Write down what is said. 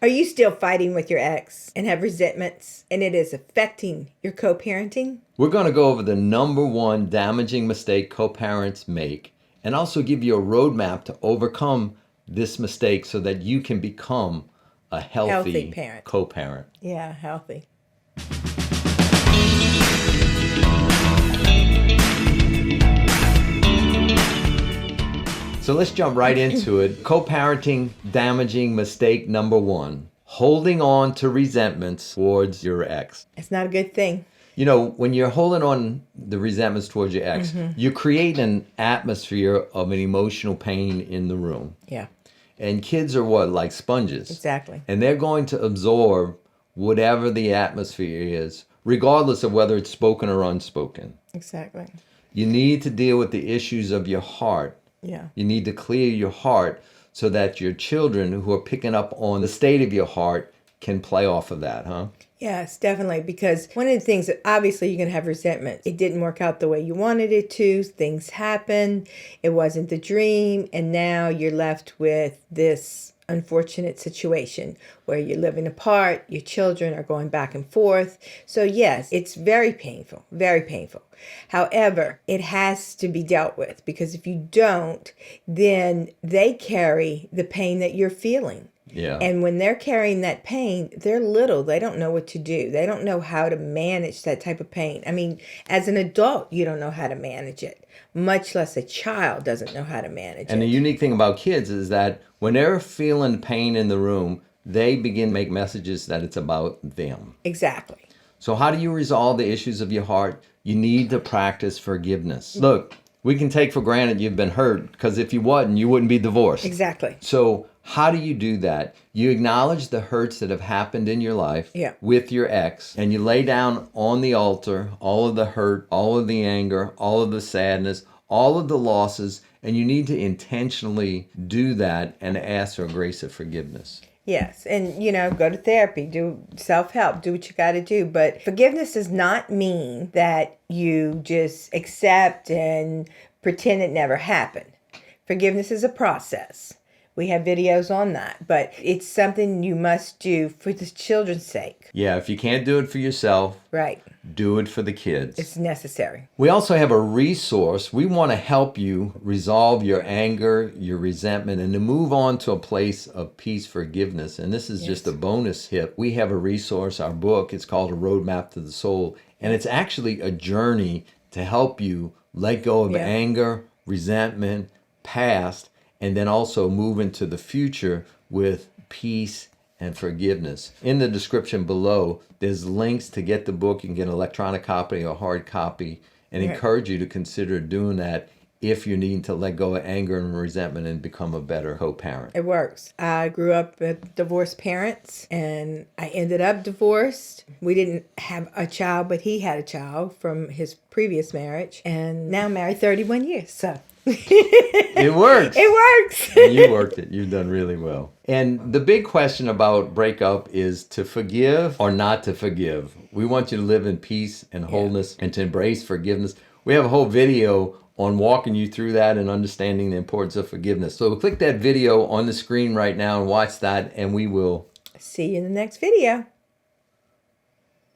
Are you still fighting with your ex and have resentments, and it is affecting your co-parenting? We're going to go over the number one damaging mistake co-parents make and also give you a roadmap to overcome this mistake so that you can become a healthy parent. co-parent. Yeah, healthy. So let's jump right into it. Co-parenting damaging mistake number one, holding on to resentments towards your ex. It's not a good thing. You know, when you're holding on the resentments towards your ex, you create an atmosphere of an emotional pain in the room. Yeah, And kids are what? Like sponges. exactly. And they're going to absorb whatever the atmosphere is, regardless of whether it's spoken or unspoken. Exactly. You need to deal with the issues of your heart. Yeah. You need to clear your heart so that your children who are picking up on the state of your heart can play off of that, huh? Yes, definitely. Because one of the things that obviously you're going to have resentment. It didn't work out the way you wanted it to. Things happened. It wasn't the dream. And now you're left with this unfortunate situation where you're living apart. Your children are going back and forth. So yes, it's very painful, very painful. However, it has to be dealt with, because if you don't, then they carry the pain that you're feeling. Yeah. And when they're carrying that pain, they're little. They don't know what to do. They don't know how to manage that type of pain. I mean, as an adult, you don't know how to manage it, much less a child doesn't know how to manage And it. the unique thing about kids is that when they're feeling pain in the room, they begin to make messages that it's about them. Exactly. So how do you resolve the issues of your heart? You need to practice forgiveness. Look, we can take for granted you've been hurt, because if you wasn't, you wouldn't be divorced. Exactly. So how do you do that? You acknowledge the hurts that have happened in your life with your ex, and you lay down on the altar all of the hurt, all of the anger, all of the sadness, all of the losses, and you need to intentionally do that and ask for grace of forgiveness. Yes. And, go to therapy, do self-help, do what you got to do. But forgiveness does not mean that you just accept and pretend it never happened. Forgiveness is a process. We have videos on that, but it's something you must do for the children's sake. Yeah, if you can't do it for yourself, right, do it for the kids. It's necessary. We also have a resource. We want to help you resolve your anger, your resentment, and to move on to a place of peace, forgiveness. And this is just a bonus tip. We have a resource, our book. It's called A Roadmap to the Soul. And it's actually a journey to help you let go of anger, resentment, past, and then also move into the future with peace and forgiveness. In the description below, there's links to get the book. You can get an electronic copy or hard copy, and encourage you to consider doing that if you need to let go of anger and resentment and become a better co-parent. It works. I grew up with divorced parents, and I ended up divorced. We didn't have a child, but he had a child from his previous marriage, and now I'm married 31 years, so... It works. It works. And you worked it. You've done really well. And the big question about breakup is to forgive or not to forgive. We want you to live in peace and wholeness and to embrace forgiveness. We have a whole video on walking you through that and understanding the importance of forgiveness. So click that video on the screen right now and watch that, and we will see you in the next video.